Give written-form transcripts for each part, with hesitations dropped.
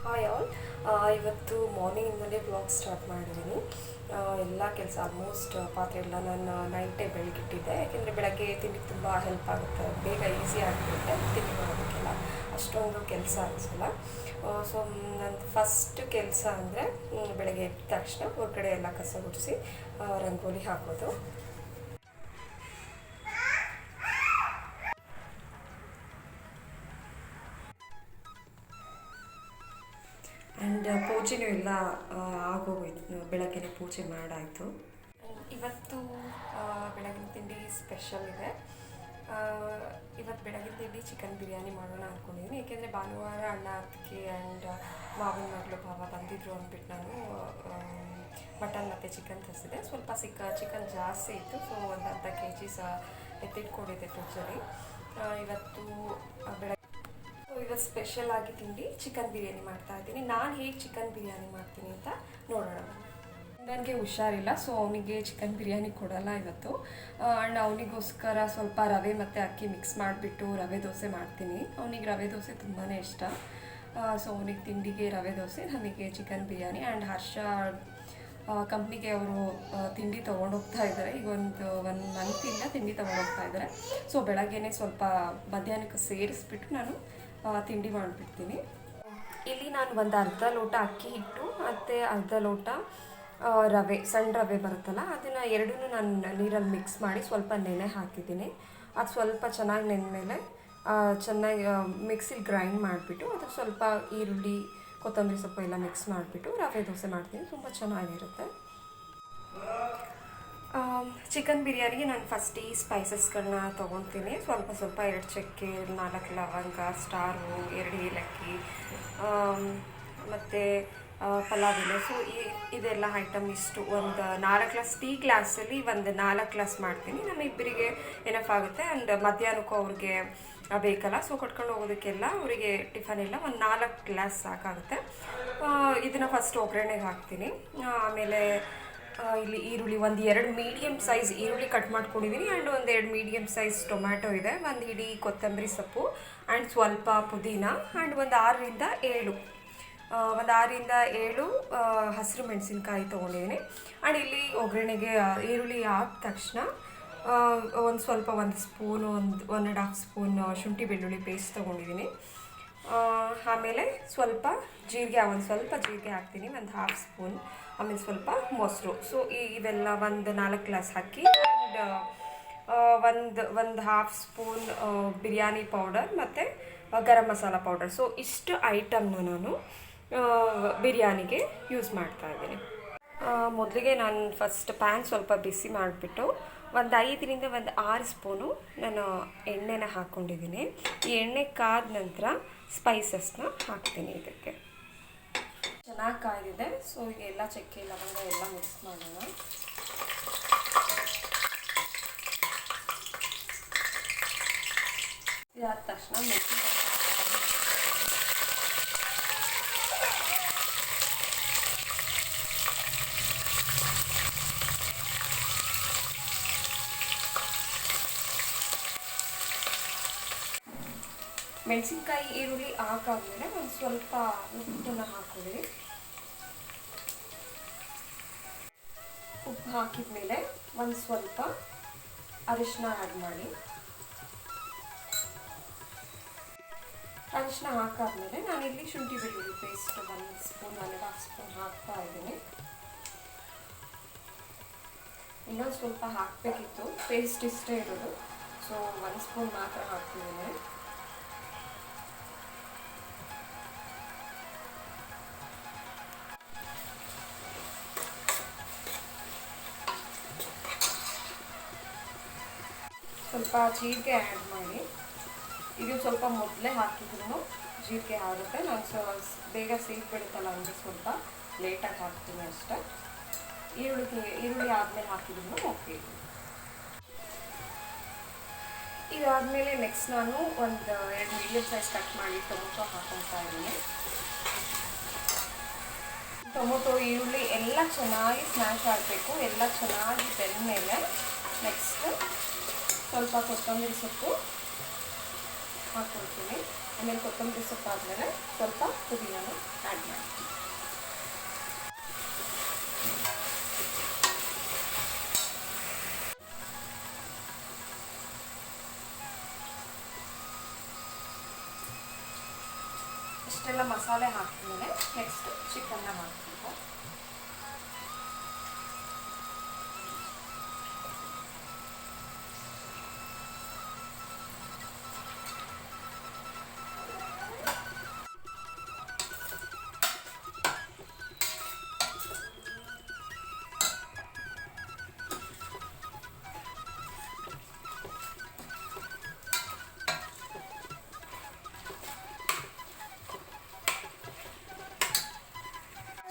Hi all. ಇವತ್ತು ಮಾರ್ನಿಂಗಿಂದಲೇ vlog start ಮಾಡಿದ್ದೀನಿ. ಎಲ್ಲ ಕೆಲಸ ಆಲ್ಮೋಸ್ಟ್ ಪಾತ್ರೆ ಎಲ್ಲ ನಾನು ನೈಟೇ ಬೆಳಗಿಟ್ಟಿದ್ದೆ, ಯಾಕೆಂದರೆ ಬೆಳಗ್ಗೆ ತಿಂಡಿ ತುಂಬ ಹೆಲ್ಪ್ ಆಗುತ್ತೆ, ಬೇಗ ಈಸಿ ಆಗಿಬಿಡುತ್ತೆ ತಿಂಡಿ ಮಾಡೋದಕ್ಕೆಲ್ಲ ಅಷ್ಟೊಂದು ಕೆಲಸ ಅನಿಸಲ್ಲ. ಸೊ ನನ್ನ ಫಸ್ಟ್ ಕೆಲಸ ಅಂದರೆ ಬೆಳಗ್ಗೆ ಎದ್ದ ತಕ್ಷಣ ಹೊರಗಡೆ ಎಲ್ಲ ಕಸ ಗುಡಿಸಿ ರಂಗೋಲಿ ಹಾಕೋದು. ಆ್ಯಂಡ್ ಪೂಜೆನೂ ಎಲ್ಲ ಆಗೋಗೋಯ್ತು, ಬೆಳಗ್ಗೆ ಪೂಜೆ ಮಾಡಾಯಿತು. ಇವತ್ತು ಬೆಳಗಿನ ತಿಂಡಿ ಸ್ಪೆಷಲ್ ಇದೆ. ಇವತ್ತು ಬೆಳಗಿನ ತಿಂಡಿ ಚಿಕನ್ ಬಿರಿಯಾನಿ ಮಾಡೋಣ ಅಂದ್ಕೊಂಡಿದ್ದೀನಿ, ಏಕೆಂದರೆ ಭಾನುವಾರ ಅಣ್ಣ ಅತ್ತಿಗೆ ಆ್ಯಂಡ್ ಮಾವನ ಮಗಳು ಭಾವ ಬಂದಿದ್ದರು ಅಂದ್ಬಿಟ್ಟು ನಾನು ಮಟನ್ ಮತ್ತು ಚಿಕನ್ ತರಿಸಿದೆ. ಸ್ವಲ್ಪ ಚಿಕನ್ ಜಾಸ್ತಿ ಇತ್ತು, ಸೊ ಒಂದು ಅರ್ಧ kg ಎತ್ತಿಟ್ಕೊಂಡಿದ್ದೆ ಫ್ರಿಜ್ಜಲ್ಲಿ. ಇವತ್ತು ಇವತ್ತು ಸ್ಪೆಷಲ್ ಆಗಿ ತಿಂಡಿ ಚಿಕನ್ ಬಿರಿಯಾನಿ ಮಾಡ್ತಾ ಇದ್ದೀನಿ. ನಾನು ಹೇಗೆ ಚಿಕನ್ ಬಿರಿಯಾನಿ ಮಾಡ್ತೀನಿ ಅಂತ ನೋಡೋಣ. ನನಗೆ ಹುಷಾರಿಲ್ಲ, ಸೊ ಅವನಿಗೆ ಚಿಕನ್ ಬಿರಿಯಾನಿ ಕೊಡಲ್ಲ ಇವತ್ತು. ಆ್ಯಂಡ್ ಅವನಿಗೋಸ್ಕರ ಸ್ವಲ್ಪ ರವೆ ಮತ್ತು ಅಕ್ಕಿ ಮಿಕ್ಸ್ ಮಾಡಿಬಿಟ್ಟು ರವೆ ದೋಸೆ ಮಾಡ್ತೀನಿ. ಅವನಿಗೆ ರವೆ ದೋಸೆ ತುಂಬಾ ಇಷ್ಟ. ಸೊ ಅವನಿಗೆ ತಿಂಡಿಗೆ ರವೆ ದೋಸೆ, ನನಗೆ ಚಿಕನ್ ಬಿರಿಯಾನಿ. ಆ್ಯಂಡ್ ಹರ್ಷ ಕಂಪ್ನಿಗೆ ಅವರು ತಿಂಡಿ ತೊಗೊಂಡೋಗ್ತಾ ಇದ್ದಾರೆ. ಈಗ ಒನ್ ಮಂತಿಂದ ತಿಂಡಿ ತೊಗೊಂಡೋಗ್ತಾ ಇದ್ದಾರೆ. ಸೊ ಬೆಳಗ್ಗೆನೇ ಸ್ವಲ್ಪ ಮಧ್ಯಾಹ್ನಕ್ಕೆ ಸೇರಿಸ್ಬಿಟ್ಟು ನಾನು ತಿಂಡಿ ಮಾಡಿಬಿಡ್ತೀನಿ. ಇಲ್ಲಿ ನಾನು ಒಂದು ಅರ್ಧ ಲೋಟ ಅಕ್ಕಿ ಹಿಟ್ಟು ಮತ್ತು ಅರ್ಧ ಲೋಟ ರವೆ, ಸಣ್ಣ ರವೆ ಬರುತ್ತಲ್ಲ, ಅದನ್ನು ಎರಡೂ ನಾನು ನೀರಲ್ಲಿ ಮಿಕ್ಸ್ ಮಾಡಿ ಸ್ವಲ್ಪ ನೆನೆ ಹಾಕಿದ್ದೀನಿ. ಅದು ಸ್ವಲ್ಪ ಚೆನ್ನಾಗಿ ನೆನೆದ್ಮೇಲೆ ಚೆನ್ನಾಗಿ ಮಿಕ್ಸಿಲಿ ಗ್ರೈಂಡ್ ಮಾಡಿಬಿಟ್ಟು ಅದಕ್ಕೆ ಸ್ವಲ್ಪ ಈರುಳ್ಳಿ, ಕೊತ್ತಂಬರಿ ಸೊಪ್ಪು ಎಲ್ಲ ಮಿಕ್ಸ್ ಮಾಡಿಬಿಟ್ಟು ರವೆ ದೋಸೆ ಮಾಡ್ತೀನಿ. ತುಂಬ ಚೆನ್ನಾಗಿರುತ್ತೆ. ಚಿಕನ್ ಬಿರಿಯಾನಿಗೆ ನಾನು ಫಸ್ಟ್ ಈ ಸ್ಪೈಸಸ್ಗಳನ್ನ ತೊಗೊತೀನಿ. ಸ್ವಲ್ಪ 2 ಚಕ್ಕೆ, 4 ಲವಂಗ, ಸ್ಟಾರು, 2 ಏಲಕ್ಕಿ ಮತ್ತು ಪಲಾವ್ ಎಲೆ. ಸೊ ಇದೆಲ್ಲ ಐಟಮ್ ಇಷ್ಟು ಒಂದು 4 ಗ್ಲಾಸ್, ಟೀ ಗ್ಲಾಸಲ್ಲಿ ಒಂದು 4 ಗ್ಲಾಸ್ ಮಾಡ್ತೀನಿ. ನಮ್ಮಿಬ್ಬರಿಗೆ ಏನಫ್ ಆಗುತ್ತೆ. ಆ್ಯಂಡ್ ಮಧ್ಯಾಹ್ನಕ್ಕೂ ಅವ್ರಿಗೆ ಬೇಕಲ್ಲ, ಸೊ ಕೊಟ್ಕೊಂಡು ಹೋಗೋದಕ್ಕೆಲ್ಲ ಅವರಿಗೆ ಟಿಫನ್ ಎಲ್ಲ ಒಂದು 4 ಗ್ಲಾಸ್ ಸಾಕಾಗುತ್ತೆ. ಇದನ್ನು ಫಸ್ಟ್ ಒಗ್ಗರಣೆಗೆ ಹಾಕ್ತೀನಿ. ಆಮೇಲೆ ಇಲ್ಲಿ ಈರುಳ್ಳಿ, ಒಂದು 2 ಮೀಡಿಯಮ್ ಸೈಜ್ ಈರುಳ್ಳಿ ಕಟ್ ಮಾಡ್ಕೊಂಡಿದ್ದೀನಿ. ಆ್ಯಂಡ್ ಒಂದು 2 ಮೀಡಿಯಮ್ ಸೈಜ್ ಟೊಮ್ಯಾಟೊ ಇದೆ, ಒಂದು ಹಿಡಿ ಕೊತ್ತಂಬರಿ ಸೊಪ್ಪು ಆ್ಯಂಡ್ ಸ್ವಲ್ಪ ಪುದೀನ, ಆ್ಯಂಡ್ ಒಂದು 6ರಿಂದ 7 ಹಸಿರು ಮೆಣಸಿನ್ಕಾಯಿ ತೊಗೊಂಡಿದ್ದೀನಿ. ಆ್ಯಂಡ್ ಇಲ್ಲಿ ಒಗ್ಗರಣೆಗೆ ಈರುಳ್ಳಿ ಹಾಕಿದ ತಕ್ಷಣ ಒಂದು ಸ್ಪೂನು, 1.5 ಸ್ಪೂನ್ ಶುಂಠಿ ಬೆಳ್ಳುಳ್ಳಿ ಪೇಸ್ಟ್ ತೊಗೊಂಡಿದ್ದೀನಿ. ಆಮೇಲೆ ಸ್ವಲ್ಪ ಜೀರಿಗೆ ಹಾಕ್ತೀನಿ, ಒಂದು 1/2 ಸ್ಪೂನ್. ಆಮೇಲೆ ಸ್ವಲ್ಪ ಮೊಸರು. ಸೊ ಇವೆಲ್ಲ ಒಂದು 4 ಗ್ಲಾಸ್ ಹಾಕಿ, ಆ್ಯಂಡ್ ಒಂದು 1/2 ಸ್ಪೂನ್ ಬಿರಿಯಾನಿ ಪೌಡರ್ ಮತ್ತು ಗರಂ ಮಸಾಲ ಪೌಡರ್. ಸೊ ಇಷ್ಟು ಐಟಮ್ನ ನಾನು ಬಿರಿಯಾನಿಗೆ ಯೂಸ್ ಮಾಡ್ತಾಯಿದ್ದೀನಿ. ಮೊದಲಿಗೆ ನಾನು ಫಸ್ಟ್ ಪ್ಯಾನ್ ಸ್ವಲ್ಪ ಬಿಸಿ ಮಾಡಿಬಿಟ್ಟು ಒಂದು 5ರಿಂದ 6 ಸ್ಪೂನು ನಾನು ಎಣ್ಣೆನ ಹಾಕ್ಕೊಂಡಿದ್ದೀನಿ. ಈ ಎಣ್ಣೆ ಕಾದ ನಂತರ ಸ್ಪೈಸಸ್ನ ಹಾಕ್ತೀನಿ. ಇದಕ್ಕೆ ಚೆನ್ನಾಗಿ ಕಾಯ್ದಿದೆ. ಸೊ ಈಗ ಎಲ್ಲ ಚಕ್ಕೆ ಲವಂಗ ಎಲ್ಲ ಮಿಕ್ಸ್ ಮಾಡೋಣ. ಇದಾದ ತಕ್ಷಣ ಮೆಣಸಿನ್ಕಾಯಿ, ಈರುಳ್ಳಿ ಹಾಕಾದ್ಮೇಲೆ ಒಂದು ಸ್ವಲ್ಪ ಉಪ್ಪನ್ನು ಹಾಕಿದ್ವಿ. ಉಪ್ಪು ಹಾಕಿದ ಮೇಲೆ ಒಂದು ಸ್ವಲ್ಪ ಅರಿಶಿನ ಆ್ಯಡ್ ಮಾಡಿ. ಅರಿಶಿನ ಹಾಕಾದ್ಮೇಲೆ ನಾನಿಲ್ಲಿ ಶುಂಠಿ ಬೆಳ್ಳುಳ್ಳಿ ಪೇಸ್ಟ್ 1 ಸ್ಪೂನ್, 1.5 ಸ್ಪೂನ್ ಹಾಕ್ತಾ ಇದ್ದೀನಿ. ಇನ್ನೊಂದು ಸ್ವಲ್ಪ ಹಾಕಬೇಕಿತ್ತು, ಪೇಸ್ಟ್ ಇಷ್ಟೇ ಇರೋದು, ಸೊ 1 ಸ್ಪೂನ್ ಮಾತ್ರ ಹಾಕ್ತಿದ್ದೀನಿ. ಸ್ವಲ್ಪ ಜೀರಿಗೆ ಆ್ಯಡ್ ಮಾಡಿ. ಇದು ಸ್ವಲ್ಪ ಮೊದಲೇ ಹಾಕಿದ್ರು ಜೀರಿಗೆ ಆಗುತ್ತೆ, ನಾನು ಬೇಗ ಬಿಡುತ್ತಲ್ಲ ಅಂದರೆ ಸ್ವಲ್ಪ ಲೇಟಾಗಿ ಹಾಕ್ತೀನಿ ಅಷ್ಟೇ. ಈರುಳ್ಳಿ ಆದಮೇಲೆ ಹಾಕಿದ್ರು ಓಕೆ. ಇದಾದಮೇಲೆ ನೆಕ್ಸ್ಟ್ ನಾನು ಒಂದು 2 ಮೀಡಿಯಮ್ ಸೈಜ್ ಕಟ್ ಮಾಡಿ ಟೊಮೊಟೊ ಹಾಕೊಳ್ತಾ ಇದ್ದೀನಿ. ಟೊಮೊಟೊ, ಈರುಳ್ಳಿ ಎಲ್ಲ ಚೆನ್ನಾಗಿ ಸ್ಮ್ಯಾಶ್ ಆಗಬೇಕು. ಎಲ್ಲ ಚೆನ್ನಾಗಿ ಬೆಂದಮೇಲೆ ನೆಕ್ಸ್ಟ್ ಸ್ವಲ್ಪ ಕೊತ್ತಂಬರಿ ಸೊಪ್ಪು ಹಾಕ್ಕೊಳ್ತೀನಿ. ಆಮೇಲೆ ಕೊತ್ತಂಬರಿ ಸೊಪ್ಪು ಆದಮೇಲೆ ಸ್ವಲ್ಪ ಪುದೀನನ ಆ್ಯಡ್ ಮಾಡ್ತೀನಿ. ಇಷ್ಟೆಲ್ಲ ಮಸಾಲೆ ಹಾಕಿದ್ಮೇಲೆ ನೆಕ್ಸ್ಟ್ ಚಿಕನ್ನ ಹಾಕ್ಬೇಕು.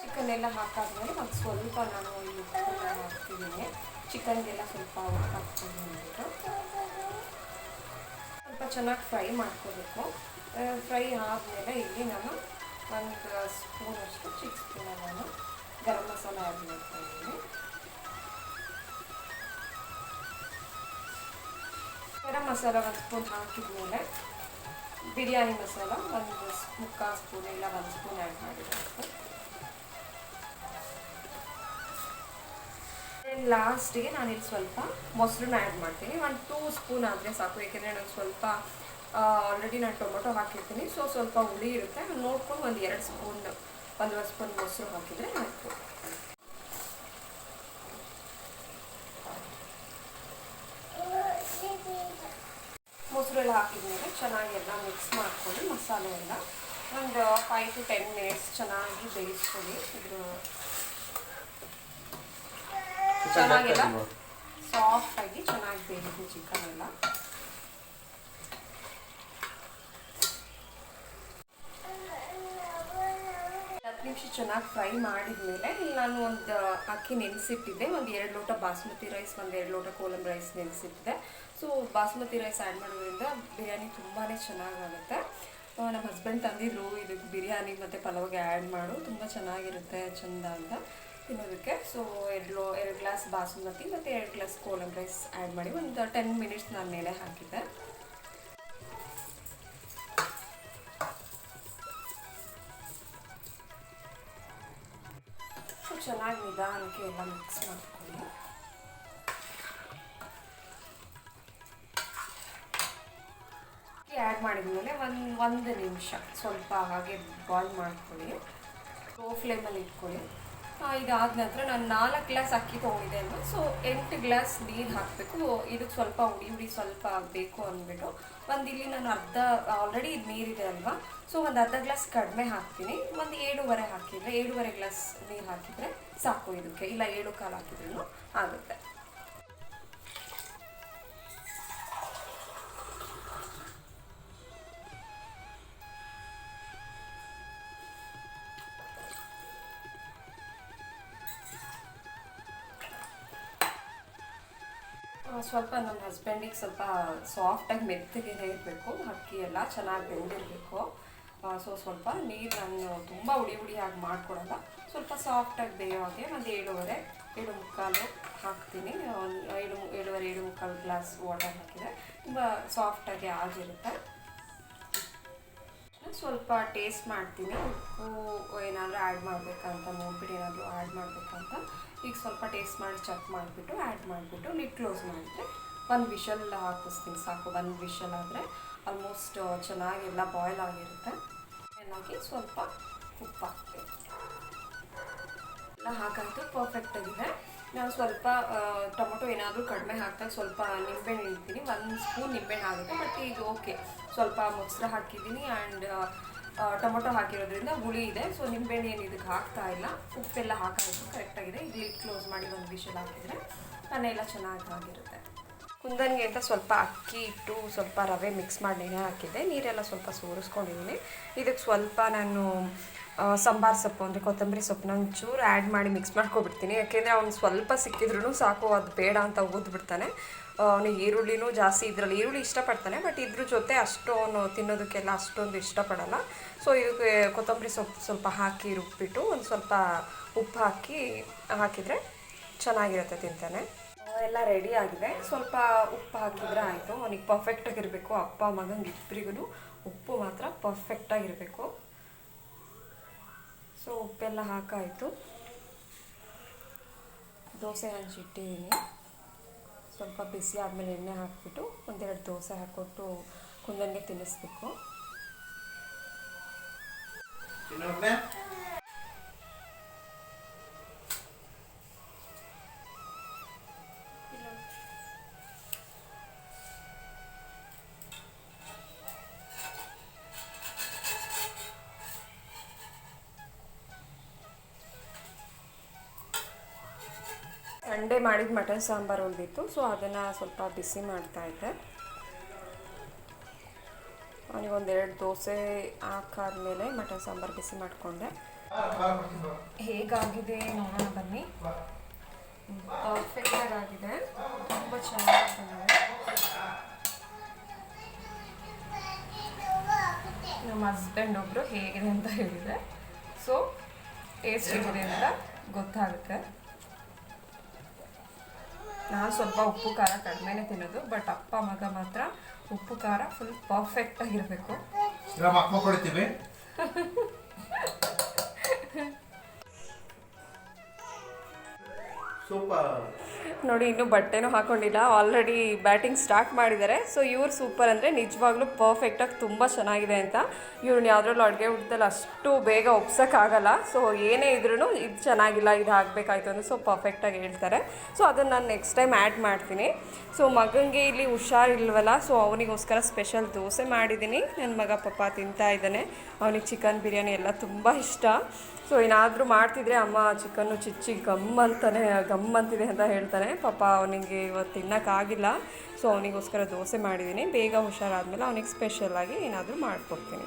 ಚಿಕನ್ನೆಲ್ಲ ಹಾಕಾದ್ಮೇಲೆ ಒಂದು ಸ್ವಲ್ಪ ನಾನು ಇಲ್ಲಿ ಉಪ್ಪನ್ನ ಹಾಕ್ತಿದ್ದೀನಿ. ಚಿಕನ್ಗೆಲ್ಲ ಸ್ವಲ್ಪ ಉಪ್ಪು ಹಾಕ್ಕೊಂಡು ಅಂದ್ಬಿಟ್ಟು ಸ್ವಲ್ಪ ಚೆನ್ನಾಗಿ ಫ್ರೈ ಮಾಡ್ಕೋಬೇಕು. ಫ್ರೈ ಆದಮೇಲೆ ಇಲ್ಲಿ ನಾನು ಒಂದು ಸ್ಪೂನಷ್ಟು ಚಿಕ್ಕ ಸ್ಪೂನಲ್ಲಿ ನಾನು ಗರಂ ಮಸಾಲ ಆ್ಯಡ್ ಮಾಡ್ತಾ ಇದ್ದೀನಿ. ಗರಂ ಮಸಾಲ ಒಂದು ಸ್ಪೂನ್ ಹಾಕಿದ್ಮೇಲೆ ಬಿರಿಯಾನಿ ಮಸಾಲ ಒಂದು ಮುಕ್ಕಾಲು ಸ್ಪೂನ್ ಇಲ್ಲ 1 ಸ್ಪೂನ್ ಆ್ಯಡ್ ಮಾಡಿರಬೇಕು. ಲಾಸ್ಟಿಗೆ ನಾನಿಲ್ಲಿ ಸ್ವಲ್ಪ ಮೊಸರನ್ನ ಆ್ಯಡ್ ಮಾಡ್ತೀನಿ. 1-2 ಸ್ಪೂನ್ ಆದರೆ ಸಾಕು, ಏಕೆಂದರೆ ನಾನು ಸ್ವಲ್ಪ ಆಲ್ರೆಡಿ ನಾನು ಟೊಮೊಟೊ ಹಾಕಿರ್ತೀನಿ. ಸೊ ಸ್ವಲ್ಪ ಹುಳಿ ಇರುತ್ತೆ, ನೋಡ್ಕೊಂಡು 1-2 ಸ್ಪೂನ್ 1 ಸ್ಪೂನ್ ಮೊಸರು ಹಾಕಿದರೆ ಆಯಿತು. ಮೊಸರು ಎಲ್ಲ ಹಾಕಿದ್ಮೇಲೆ ಚೆನ್ನಾಗಿ ಎಲ್ಲ ಮಿಕ್ಸ್ ಮಾಡ್ಕೊಂಡು ಮಸಾಲೆ ಎಲ್ಲ ಒಂದು 5 to 10 ಮಿನಿಟ್ಸ್ ಚೆನ್ನಾಗಿ ಬೇಯಿಸ್ಕೊಳ್ಳಿ. ಇದ್ರ ಚೆನ್ನಾಗೆಲ್ಲ ಸಾಫ್ಟಾಗಿ ಚೆನ್ನಾಗಿ ಬೇಯಿಸಿ ಚಿಕನ್ ಎಲ್ಲ. 10 ನಿಮಿಷ ಚೆನ್ನಾಗಿ ಫ್ರೈ ಮಾಡಿದ್ಮೇಲೆ ಇಲ್ಲಿ ನಾನು ಒಂದು ಅಕ್ಕಿ ನೆನೆಸಿಟ್ಟಿದ್ದೆ. 1-2 ಲೋಟ ಬಾಸ್ಮತಿ ರೈಸ್, 1-2 ಲೋಟ ಕೋಲಂಬಿ ರೈಸ್ ನೆನೆಸಿಟ್ಟಿದ್ದೆ. ಸೊ ಬಾಸ್ಮತಿ ರೈಸ್ ಆ್ಯಡ್ ಮಾಡೋದ್ರಿಂದ ಬಿರಿಯಾನಿ ತುಂಬಾ ಚೆನ್ನಾಗಾಗುತ್ತೆ. ನಮ್ಮ ಹಸ್ಬೆಂಡ್ ತಂದಿದ್ರು ಇದಕ್ಕೆ ಬಿರಿಯಾನಿ ಮತ್ತು ಪಲಾವ್ಗೆ ಆ್ಯಡ್ ಮಾಡು, ತುಂಬ ಚೆನ್ನಾಗಿರುತ್ತೆ ಚೆಂದ ಅಂತ ತಿನ್ನೋದಕ್ಕೆ. ಸೊ 2 ಗ್ಲಾಸ್ ಬಾಸುಮತಿ ಮತ್ತು 2 ಗ್ಲಾಸ್ ಕೋಲಂಬಿ ರೈಸ್ ಆ್ಯಡ್ ಮಾಡಿ ಒಂದು 10 ಮಿನಿಟ್ಸ್ ನಾನು ನೆನೆ ಹಾಕಿದ್ದೆ. ಸೊ ಚೆನ್ನಾಗಿ ನಿಧಾನಕ್ಕೆ ಎಲ್ಲ ಮಿಕ್ಸ್ ಮಾಡ್ಕೊಳ್ಳಿ. ಆ್ಯಡ್ ಮಾಡಿದ್ಮೇಲೆ ಒಂದು ನಿಮಿಷ ಸ್ವಲ್ಪ ಹಾಗೆ ಬಾಯ್ಲ್ ಮಾಡ್ಕೊಳ್ಳಿ. ಲೋ ಫ್ಲೇಮಲ್ಲಿ ಇಟ್ಕೊಳ್ಳಿ. ಇದಾದ ನಂತರ ನಾನು 4 ಗ್ಲಾಸ್ ಅಕ್ಕಿ ತೊಗೊಂಡಿದ್ದೆ ಅಲ್ವಾ, ಸೊ 8 ಗ್ಲಾಸ್ ನೀರು ಹಾಕಬೇಕು. ಇದಕ್ಕೆ ಸ್ವಲ್ಪ ಹುಡಿ ಸ್ವಲ್ಪ ಬೇಕು ಅಂದ್ಬಿಟ್ಟು ಇಲ್ಲಿ ನಾನು ಆಲ್ರೆಡಿ ಇದು ನೀರಿದೆ ಅಲ್ವಾ, ಸೊ ಒಂದು ಅರ್ಧ ಗ್ಲಾಸ್ ಕಡಿಮೆ ಹಾಕ್ತೀನಿ. 7.5 ಹಾಕಿದರೆ 7.5 ಗ್ಲಾಸ್ ನೀರು ಹಾಕಿದರೆ ಸಾಕು ಇದಕ್ಕೆ, ಇಲ್ಲ 7.25 ಹಾಕಿದ್ರೂ ಆಗುತ್ತೆ. ಸ್ವಲ್ಪ ನಮ್ಮ ಹಸ್ಬೆಂಡಿಗೆ ಸ್ವಲ್ಪ ಸಾಫ್ಟಾಗಿ ಮೆತ್ತಗೆ ಇರಬೇಕು, ಅಕ್ಕಿ ಎಲ್ಲ ಚೆನ್ನಾಗಿ ಬೆಂದಿರಬೇಕು. ಸೊ ಸ್ವಲ್ಪ ನೀರು ನಾನು ತುಂಬ ಹುಡಿ ಆಗಿ ಮಾಡ್ಕೊಡಲ್ಲ, ಸ್ವಲ್ಪ ಸಾಫ್ಟಾಗಿ ಬೇಯೋ ಹಾಗೆ 7.25 ಹಾಕ್ತೀನಿ. 7.25 ಗ್ಲಾಸ್ ವಾಟರ್ ಹಾಕಿದರೆ ತುಂಬ ಸಾಫ್ಟಾಗಿ ಆಗಿರುತ್ತೆ. ಸ್ವಲ್ಪ ಟೇಸ್ಟ್ ಮಾಡ್ತೀನಿ, ಉಪ್ಪು ಏನಾದರೂ ಆ್ಯಡ್ ಮಾಡಬೇಕಂತ ನೋಡ್ಬಿಟ್ಟು ಏನಾದರೂ ಆ್ಯಡ್ ಮಾಡಬೇಕಂತ. ಈಗ ಸ್ವಲ್ಪ ಟೇಸ್ಟ್ ಮಾಡಿ ಚೆಕ್ ಮಾಡಿಬಿಟ್ಟು ಆ್ಯಡ್ ಮಾಡಿಬಿಟ್ಟು ಲಿಡ್ ಕ್ಲೋಸ್ ಮಾಡಿದರೆ 1 ವಿಷಲ್ ಹಾಕಿಸ್ತೀನಿ ಸಾಕು. 1 ವಿಷಲ್ ಆದರೆ ಆಲ್ಮೋಸ್ಟ್ ಚೆನ್ನಾಗೆಲ್ಲ ಬಾಯ್ಲ್ ಆಗಿರುತ್ತೆ. ಚೆನ್ನಾಗಿ ಸ್ವಲ್ಪ ಉಪ್ಪು ಹಾಕ್ತೀನಿ. ಎಲ್ಲ ಹಾಕಾಯಿತು, ಪರ್ಫೆಕ್ಟಾಗಿದೆ. ನಾನು ಸ್ವಲ್ಪ ಟೊಮೊಟೊ ಏನಾದರೂ ಕಡಿಮೆ ಹಾಕ್ದಾಗ ಸ್ವಲ್ಪ ನಿಂಬೆಹಣ್ಣು ಇಡ್ತೀನಿ. 1 ಸ್ಪೂನ್ ನಿಂಬೆಹಣ್ಣು ಆಗುತ್ತೆ, ಬಟ್ ಇದು ಓಕೆ. ಸ್ವಲ್ಪ ಮೊಸರು ಹಾಕಿದ್ದೀನಿ ಆ್ಯಂಡ್ ಟೊಮೊಟೊ ಹಾಕಿರೋದ್ರಿಂದ ಹುಳಿ ಇದೆ. ಸೊ ನಿಂಬೆಹಣ್ಣು ಏನು ಇದಕ್ಕೆ ಹಾಕ್ತಾ ಇಲ್ಲ, ಉಪ್ಪೆಲ್ಲ ಹಾಕಾಯಿತು, ಕರೆಕ್ಟಾಗಿದೆ. ಈಗ ಲಿಡ್ ಕ್ಲೋಸ್ ಮಾಡಿ 1 ವಿಷಲ್ ಹಾಕಿದರೆ ಎಲ್ಲ ಚೆನ್ನಾಗಿ ಆಗಿರುತ್ತೆ. ಕುಂದನ್ಗೆ ಅಂತ ಸ್ವಲ್ಪ ಅಕ್ಕಿ ಇಟ್ಟು ಸ್ವಲ್ಪ ರವೆ ಮಿಕ್ಸ್ ಮಾಡಿ ನೆನೆ ಹಾಕಿದ್ದೆ. ನೀರೆಲ್ಲ ಸ್ವಲ್ಪ ಸೋರಿಸ್ಕೊಂಡಿದ್ದೀನಿ. ಇದಕ್ಕೆ ಸ್ವಲ್ಪ ನಾನು ಸಾಂಬಾರು ಸೊಪ್ಪು ಅಂದರೆ ಕೊತ್ತಂಬರಿ ಸೊಪ್ಪನ್ನ ಒಂಚೂರು ಆ್ಯಡ್ ಮಾಡಿ ಮಿಕ್ಸ್ ಮಾಡ್ಕೊಬಿಡ್ತೀನಿ. ಯಾಕೆಂದರೆ ಅವ್ನು ಸ್ವಲ್ಪ ಸಿಕ್ಕಿದ್ರೂ ಸಾಕು, ಅದು ಬೇಡ ಅಂತ ಓದ್ಬಿಡ್ತಾನೆ. ಅವನಿಗೆ ಈರುಳ್ಳಿನೂ ಜಾಸ್ತಿ, ಇದರಲ್ಲಿ ಈರುಳ್ಳಿ ಇಷ್ಟಪಡ್ತಾನೆ, ಬಟ್ ಇದ್ರ ಜೊತೆ ಅಷ್ಟು ಅವನು ತಿನ್ನೋದಕ್ಕೆಲ್ಲ ಅಷ್ಟೊಂದು ಇಷ್ಟಪಡಲ್ಲ. ಸೊ ಇದಕ್ಕೆ ಕೊತ್ತಂಬರಿ ಸೊಪ್ಪು ಸ್ವಲ್ಪ ಹಾಕಿ ರುಬ್ಬಿಟ್ಟು ಒಂದು ಸ್ವಲ್ಪ ಉಪ್ಪು ಹಾಕಿದರೆ ಚೆನ್ನಾಗಿರುತ್ತೆ, ತಿಂತಾನೆ. ಎಲ್ಲ ರೆಡಿ ಆಗಿದೆ. ಸ್ವಲ್ಪ ಉಪ್ಪು ಹಾಕಿದರೆ ಆಯಿತು. ಅವನಿಗೆ ಪರ್ಫೆಕ್ಟಾಗಿರಬೇಕು. ಅಪ್ಪ ಮಗಂಗೆ ಇಬ್ಬರಿಗೂ ಉಪ್ಪು ಮಾತ್ರ ಪರ್ಫೆಕ್ಟಾಗಿರಬೇಕು. ಸೊ ಉಪ್ಪೆಲ್ಲ ಹಾಕಾಯಿತು. ದೋಸೆ ಹಂಚಿಟ್ಟಿದ್ದೀನಿ. ಸ್ವಲ್ಪ ಬಿಸಿ ಆದಮೇಲೆ ಎಣ್ಣೆ ಹಾಕಿಬಿಟ್ಟು ಒಂದೆರಡು ದೋಸೆ ಹಾಕ್ಕೊಟ್ಟು ಕುಂದನ್ಗೆ ತಿನ್ನಿಸ್ಬೇಕು. ಸಂಡೇ ಮಾಡಿದ ಮಟನ್ ಸಾಂಬಾರು ಉಳಿದಿತ್ತು. ಸೊ ಅದನ್ನು ಸ್ವಲ್ಪ ಬಿಸಿ ಮಾಡ್ತಾಯಿದ್ದೆ. ಅವನಿಗೊಂದೆರಡು ದೋಸೆ ಹಾಕಾದ್ಮೇಲೆ ಮಟನ್ ಸಾಂಬಾರು ಬಿಸಿ ಮಾಡಿಕೊಂಡೆ. ಹೇಗಾಗಿದೆ ನೋಡೋಣ ಬನ್ನಿ. ಪರ್ಫೆಕ್ಟಾಗಿ ಆಗಿದೆ. ತುಂಬ ಚೆನ್ನಾಗಿ ಬಂದಿದೆ. ನಮ್ಮ ಹಸ್ಬೆಂಡ್ ಒಬ್ಬರು ಹೇಗಿದೆ ಅಂತ ಹೇಳಿದೆ. ಸೊ ಟೇಸ್ಟ್ ಹೇಗಿದೆ ಅಂತ ಗೊತ್ತಾಗುತ್ತೆ. ನಾನು ಸ್ವಲ್ಪ ಉಪ್ಪು ಖಾರ ಕಡಿಮೆನೇ ತಿನ್ನೋದು, ಬಟ್ ಅಪ್ಪ ಮಗ ಮಾತ್ರ ಉಪ್ಪು ಖಾರ ಫುಲ್ ಪರ್ಫೆಕ್ಟಾಗಿರಬೇಕು. ಸೂಪರ್ ನೋಡಿ, ಇನ್ನೂ ಬಟ್ಟೆನೂ ಹಾಕೊಂಡಿಲ್ಲ, ಆಲ್ರೆಡಿ ಬ್ಯಾಟಿಂಗ್ ಸ್ಟಾರ್ಟ್ ಮಾಡಿದ್ದಾರೆ. ಸೊ ಇವ್ರು ಸೂಪರ್ ಅಂದರೆ ನಿಜವಾಗ್ಲೂ ಪರ್ಫೆಕ್ಟಾಗಿ ತುಂಬ ಚೆನ್ನಾಗಿದೆ ಅಂತ. ಇವ್ರನ್ನ ಯಾವುದ್ರಲ್ಲೂ ಅಡುಗೆ ಊಟದಲ್ಲಿ ಅಷ್ಟು ಬೇಗ ಒಪ್ಸೋಕ್ಕಾಗಲ್ಲ. ಸೊ ಏನೇ ಇದ್ರೂ ಇದು ಚೆನ್ನಾಗಿಲ್ಲ, ಇದು ಆಗಬೇಕಾಯ್ತು ಅಂದರೆ ಸೊ ಪರ್ಫೆಕ್ಟಾಗಿ ಹೇಳ್ತಾರೆ. ಸೊ ಅದನ್ನು ನಾನು ನೆಕ್ಸ್ಟ್ ಟೈಮ್ ಆ್ಯಡ್ ಮಾಡ್ತೀನಿ. ಸೊ ಮಗನಿಗೆ ಇಲ್ಲಿ ಹುಷಾರಿಲ್ವಲ್ಲ, ಸೊ ಅವನಿಗೋಸ್ಕರ ಸ್ಪೆಷಲ್ ದೋಸೆ ಮಾಡಿದ್ದೀನಿ. ನನ್ನ ಮಗ ಪಾಪ ತಿಂತಾ ಇದ್ದಾನೆ. ಅವನಿಗೆ ಚಿಕನ್ ಬಿರಿಯಾನಿ ಎಲ್ಲ ತುಂಬ ಇಷ್ಟ. ಸೊ ಏನಾದರೂ ಮಾಡ್ತಿದ್ರೆ ಅಮ್ಮ ಚಿಕನ್ನು ಚಿಚ್ಚಿ ಗಮ್ ಅಂತಿದೆ ಅಂತ ಹೇಳ್ತಾನೆ. ಪಾಪ ಅವನಿಗೆ ಇವತ್ತು ತಿನ್ನೋಕ್ಕಾಗಿಲ್ಲ. ಸೊ ಅವನಿಗೋಸ್ಕರ ದೋಸೆ ಮಾಡಿದ್ದೀನಿ. ಬೇಗ ಹುಷಾರಾದ್ಮೇಲೆ ಅವನಿಗೆ ಸ್ಪೆಷಲಾಗಿ ಏನಾದರೂ ಮಾಡಿಕೊಡ್ತೀನಿ.